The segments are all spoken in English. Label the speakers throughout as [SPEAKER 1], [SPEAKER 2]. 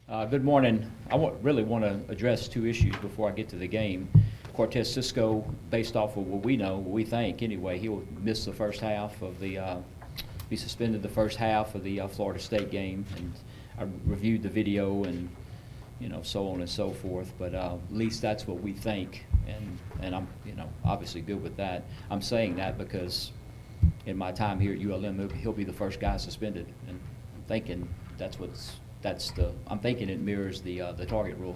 [SPEAKER 1] Good morning. Really want to address two issues before I get to the game. Cortez Cisco, based off of what we know, what we think anyway, he will miss the first half of be suspended the first half of the Florida State game. And I reviewed the video and, so on and so forth. But at least that's what we think. And I'm, obviously good with that. I'm saying that because in my time here at ULM, he'll be the first guy suspended. And I'm thinking I'm thinking it mirrors the target rule,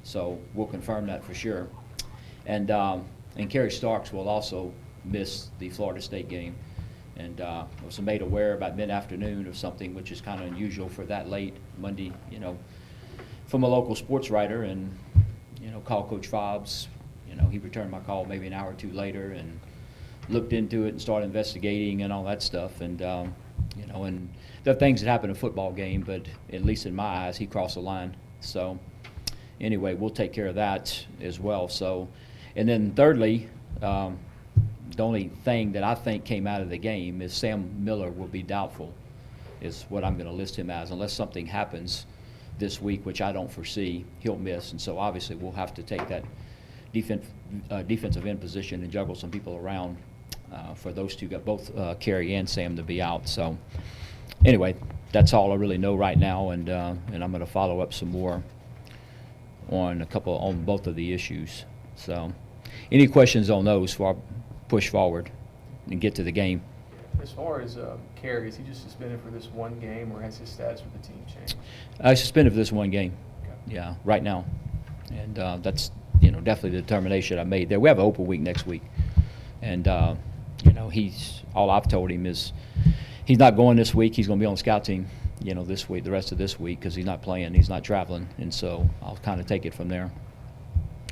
[SPEAKER 1] so we'll confirm that for sure. And Kerry Starks will also miss the Florida State game, and I was made aware about mid-afternoon of something which is kind of unusual for that late Monday, from a local sports writer, and called Coach Fobbs. He returned my call maybe an hour or two later and looked into it and started investigating and all that stuff, and and there are things that happen in a football game, but at least in my eyes, he crossed the line. So anyway, we'll take care of that as well. So, and then thirdly, the only thing that I think came out of the game is Sam Miller will be doubtful, is what I'm going to list him as, unless something happens this week, which I don't foresee. He'll miss, and so obviously we'll have to take that defensive end position and juggle some people around for those two, both Kerry and Sam, to be out. So anyway, that's all I really know right now, and I'm going to follow up some more on both of the issues. So, any questions on those before I push forward and get to the game?
[SPEAKER 2] As far as Kerry, is he just suspended for this one game, or has his status with the team changed?
[SPEAKER 1] Suspended for this one game.
[SPEAKER 2] Okay.
[SPEAKER 1] Yeah, right now, and that's definitely the determination I made there. We have an open week next week, and all I've told him is he's not going this week. He's going to be on the scout team, this week, the rest of this week, because he's not playing. He's not traveling. And so I'll kind of take it from there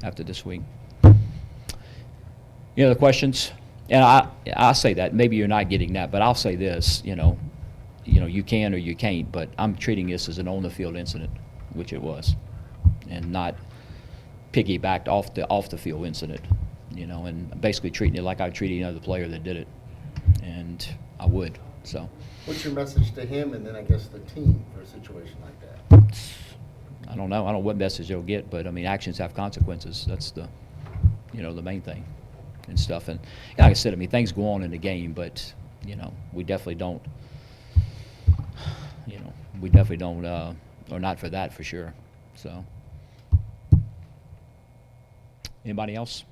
[SPEAKER 1] after this week. The questions? And I say that. Maybe you're not getting that, but I'll say this, you can or you can't, but I'm treating this as an on-the-field incident, which it was, and not piggybacked off the field incident, and basically treating it like I would treat any other player that did it, and I would. So,
[SPEAKER 3] what's your message to him and then I guess the team for a situation like that?
[SPEAKER 1] I don't know. I don't know what message they'll get, but I mean, actions have consequences. That's the main thing and stuff. And like I said, I mean, things go on in the game, but we definitely don't. Or not for that for sure. So, anybody else?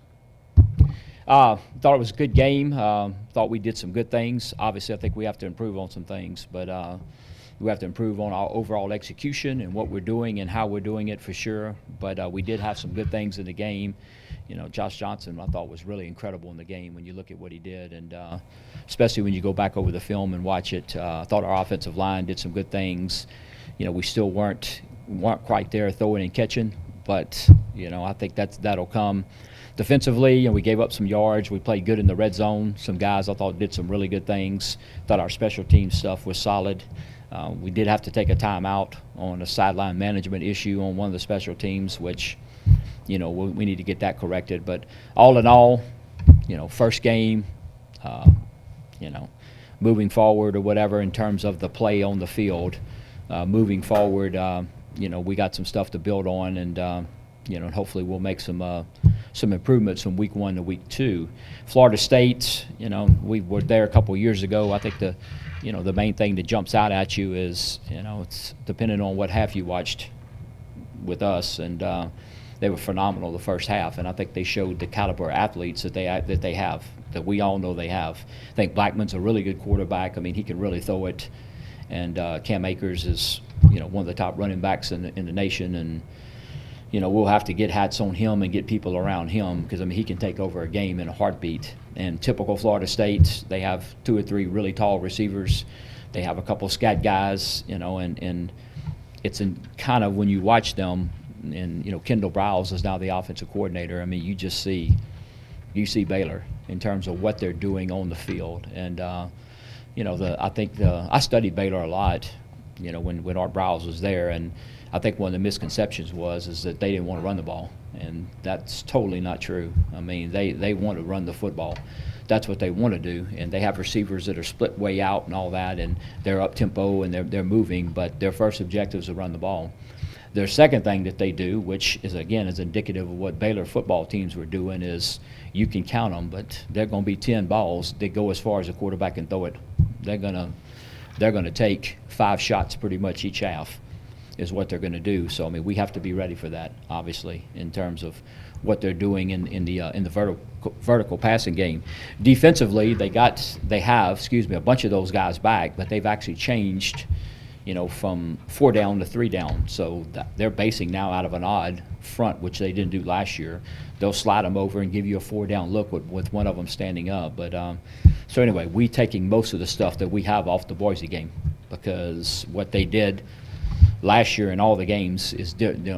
[SPEAKER 1] Thought it was a good game. Thought we did some good things. Obviously, I think we have to improve on some things, but we have to improve on our overall execution and what we're doing and how we're doing it for sure. But we did have some good things in the game. Josh Johnson, I thought, was really incredible in the game when you look at what he did, and especially when you go back over the film and watch it. I thought our offensive line did some good things. We still weren't quite there throwing and catching, but I think that'll come. Defensively, we gave up some yards. We played good in the red zone. Some guys I thought did some really good things. Thought our special team stuff was solid. We did have to take a timeout on a sideline management issue on one of the special teams, which, we need to get that corrected. But all in all, first game, moving forward or whatever in terms of the play on the field, moving forward, we got some stuff to build on, and and hopefully we'll make some improvements from week 1 to week 2. Florida State, we were there a couple of years ago. I think the main thing that jumps out at you is, it's depending on what half you watched with us, and they were phenomenal the first half, and I think they showed the caliber of athletes that they have, that we all know they have. I think Blackman's a really good quarterback. I mean, he can really throw it, and Cam Akers is, one of the top running backs in the nation, and we'll have to get hats on him and get people around him, because, I mean, he can take over a game in a heartbeat. And typical Florida State, they have 2 or 3 really tall receivers. They have a couple of scat guys, and it's kind of when you watch them, and, Kendall Browse is now the offensive coordinator. I mean, you see Baylor in terms of what they're doing on the field. And, I studied Baylor a lot, when Art Browse was there, and I think one of the misconceptions is that they didn't want to run the ball, and that's totally not true. I mean, they want to run the football. That's what they want to do, and they have receivers that are split way out and all that, and they're up tempo and they're moving, but their first objective is to run the ball. Their second thing that they do, which is again is indicative of what Baylor football teams were doing, is you can count them, but they're going to be 10 balls that go as far as the quarterback can throw it. They're gonna take 5 shots pretty much each half, is what they're going to do. So I mean, we have to be ready for that, obviously, in terms of what they're doing in the vertical passing game. Defensively, they have a bunch of those guys back, but they've actually changed, from 4 down to 3 down. So they're basing now out of an odd front, which they didn't do last year. They'll slide them over and give you a 4 down look with one of them standing up. But so anyway, we taking most of the stuff that we have off the Boise game, because what they did last year in all the games is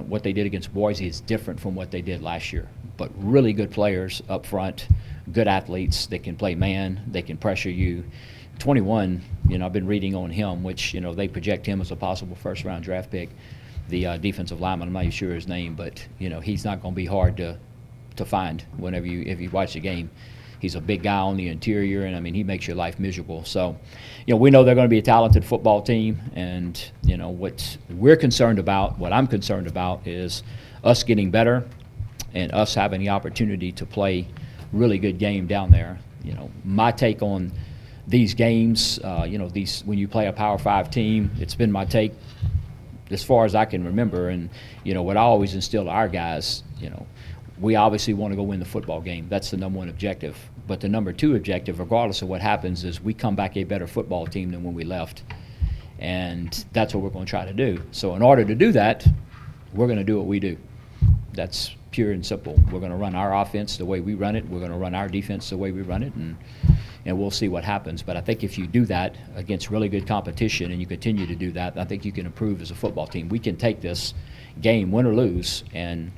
[SPEAKER 1] what they did against Boise is different from what they did last year. But really good players up front, good athletes. They can play man. They can pressure you. 21, I've been reading on him, which they project him as a possible first-round draft pick. The defensive lineman, I'm not even sure his name, but he's not going to be hard to find if you watch the game. He's a big guy on the interior, and I mean, he makes your life miserable. So, we know they're going to be a talented football team, and what we're concerned about, what I'm concerned about, is us getting better and us having the opportunity to play really good game down there. My take on these games, when you play a Power 5 team, it's been my take as far as I can remember, and what I always instill to our guys, we obviously want to go win the football game. That's the number 1 objective. But the number 2 objective, regardless of what happens, is we come back a better football team than when we left. And that's what we're going to try to do. So in order to do that, we're going to do what we do. That's pure and simple. We're going to run our offense the way we run it. We're going to run our defense the way we run it, and we'll see what happens. But I think if you do that against really good competition and you continue to do that, I think you can improve as a football team. We can take this game, win or lose, and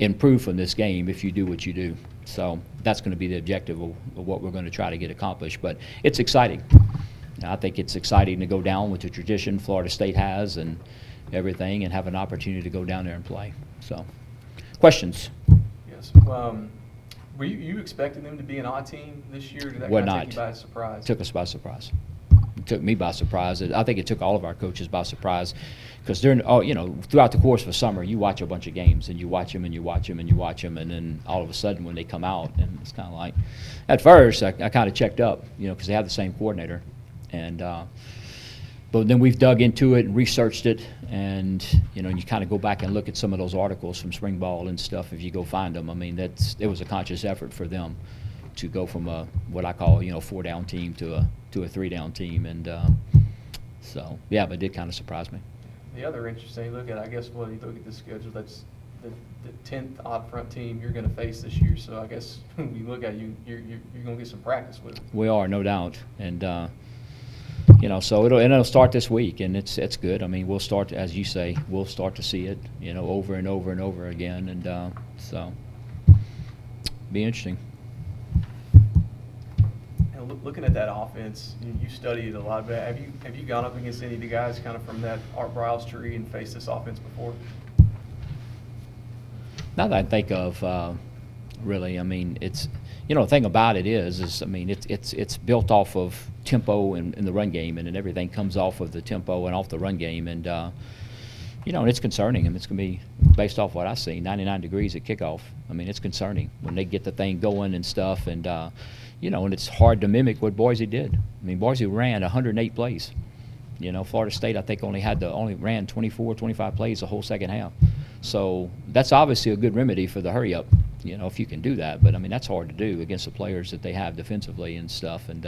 [SPEAKER 1] improve from this game if you do what you do. So that's going to be the objective of what we're going to try to get accomplished. But it's exciting. I think it's exciting to go down with the tradition Florida State has and everything, and have an opportunity to go down there and play. So, questions?
[SPEAKER 2] Yes. Were you expecting them to be an odd team this year? Or did that
[SPEAKER 1] We're
[SPEAKER 2] kind of
[SPEAKER 1] not.
[SPEAKER 2] take you by surprise?
[SPEAKER 1] Took us by surprise. It took me by surprise. I think it took all of our coaches by surprise, because throughout the course of the summer, you watch a bunch of games, and you watch them, and you watch them, and you watch them, and then all of a sudden when they come out, and it's kind of like, at first I kind of checked up, because they have the same coordinator, and but then we've dug into it and researched it, and you kind of go back and look at some of those articles from spring ball and stuff. If you go find them, I mean, it was a conscious effort for them to go from what I call 4 down team to a 3 down team, and so yeah, but it did kind of surprise me.
[SPEAKER 2] The other interesting look at, I guess, you look at the schedule, that's the 10th odd front team you're going to face this year. So I guess when you look at it, you're going to get some practice with it.
[SPEAKER 1] We are, no doubt, and so it'll start this week, and it's good. I mean, we'll start, as you say, we'll start to see it, over and over and over again, and so be interesting.
[SPEAKER 2] Looking at that offense, you studied a lot, but have you gone up against any of the guys kind of from that Art Briles tree and faced this offense before?
[SPEAKER 1] Not that I think of, really. I mean, it's the thing about it is I mean, it's built off of tempo in the run game, and then everything comes off of the tempo and off the run game, and and it's concerning. I mean, it's going to be based off what I see, 99 degrees at kickoff. I mean, it's concerning when they get the thing going and stuff, and and it's hard to mimic what Boise did. I mean, Boise ran 108 plays. Florida State, I think, only ran 24, 25 plays the whole second half. So that's obviously a good remedy for the hurry-up, if you can do that. But, I mean, that's hard to do against the players that they have defensively and stuff. And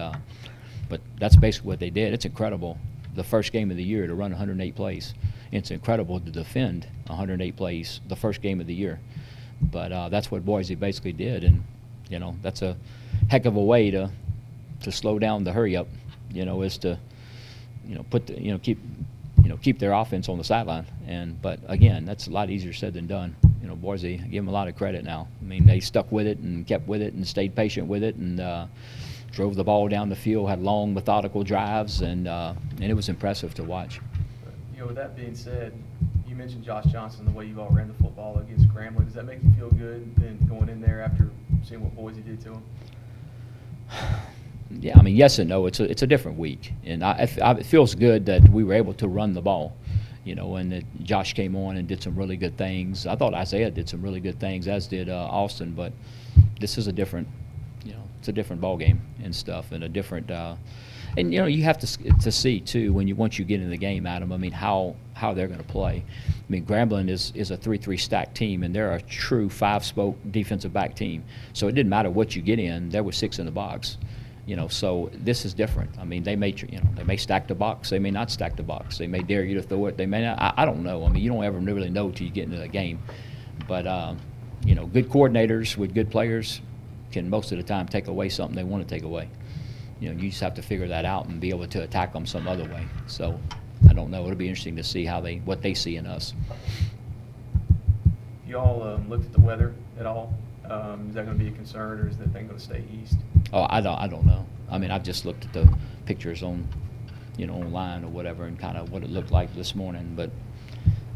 [SPEAKER 1] but that's basically what they did. It's incredible, the first game of the year, to run 108 plays. It's incredible to defend 108 plays the first game of the year. But that's what Boise basically did. And, that's a heck of a way to slow down the hurry-up, is to, keep their offense on the sideline. But again, that's a lot easier said than done. Boise, give them a lot of credit now. I mean, they stuck with it and kept with it and stayed patient with it, and drove the ball down the field, had long, methodical drives, and it was impressive to watch.
[SPEAKER 2] With that being said, you mentioned Josh Johnson, the way you all ran the football against Grambling. Does that make you feel good then going in there after seeing what Boise did to him?
[SPEAKER 1] Yeah, I mean, yes and no. It's a different week, and it feels good that we were able to run the ball. you know, and that Josh came on and did some really good things. I thought Isaiah did some really good things, as did Austin, but this is a different, you know, it's a different ball game and stuff, and a different and you know, you have to see too once you get in the game, Adam. I mean, how they're going to play. I mean, Grambling is a 3-3 stacked team, and they're a true 5-spoke defensive back team. So it didn't matter what you get in. There were 6 in the box, you know. So this is different. I mean, they may stack the box. They may not stack the box. They may dare you to throw it. They may not. I don't know. I mean, you don't ever really know till you get into the game. But you know, good coordinators with good players can most of the time take away something they want to take away. You know, you just have to figure that out and be able to attack them some other way. So I don't know. It'll be interesting to see what they see in us.
[SPEAKER 2] Y'all looked at the weather at all? Is that going to be a concern, or is that thing going to stay east?
[SPEAKER 1] Oh, I don't know. I mean, I've just looked at the pictures online or whatever, and kind of what it looked like this morning. But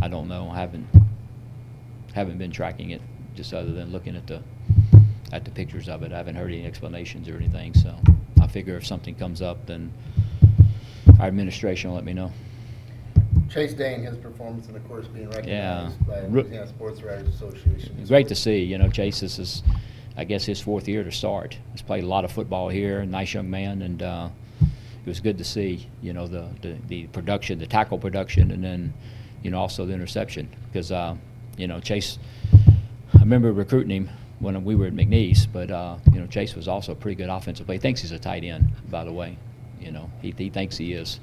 [SPEAKER 1] I don't know. I haven't been tracking it, just other than looking at the pictures of it. I haven't heard any explanations or anything. So I figure if something comes up, then our administration will let me know.
[SPEAKER 3] Chase Dane, his performance, and of course being recognized
[SPEAKER 1] Yeah.
[SPEAKER 3] by the Louisiana Sports Writers Association.
[SPEAKER 1] Great to see. You know, Chase, this is, I guess, his 4th year to start. He's played a lot of football here, a nice young man, and it was good to see, you know, the production, the tackle production, and then, you know, also the interception. Because, you know, Chase, I remember recruiting him when we were at McNeese, but, you know, Chase was also a pretty good offensive player. He thinks he's a tight end, by the way. You know, he thinks he is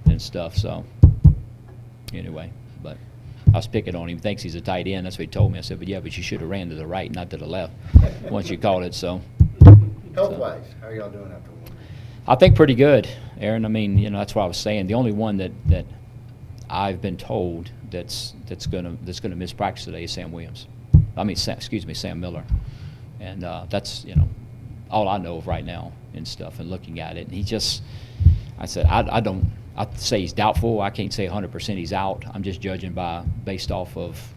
[SPEAKER 1] and stuff, so anyway. But I was picking on him. He thinks he's a tight end. That's what he told me. I said, but you should have ran to the right, not to the left once you called it, so.
[SPEAKER 3] Health-wise, how are y'all doing after one?
[SPEAKER 1] I think pretty good, Aaron. I mean, you know, that's what I was saying. The only one that I've been told that's gonna miss practice today is Sam Williams. I mean, Sam Miller, and that's, you know, all I know of right now and stuff. And looking at it, and I said I'd say he's doubtful. I can't say 100% he's out. I'm just judging based off of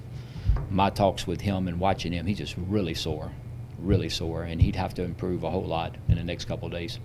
[SPEAKER 1] my talks with him and watching him. He's just really sore, and he'd have to improve a whole lot in the next couple of days.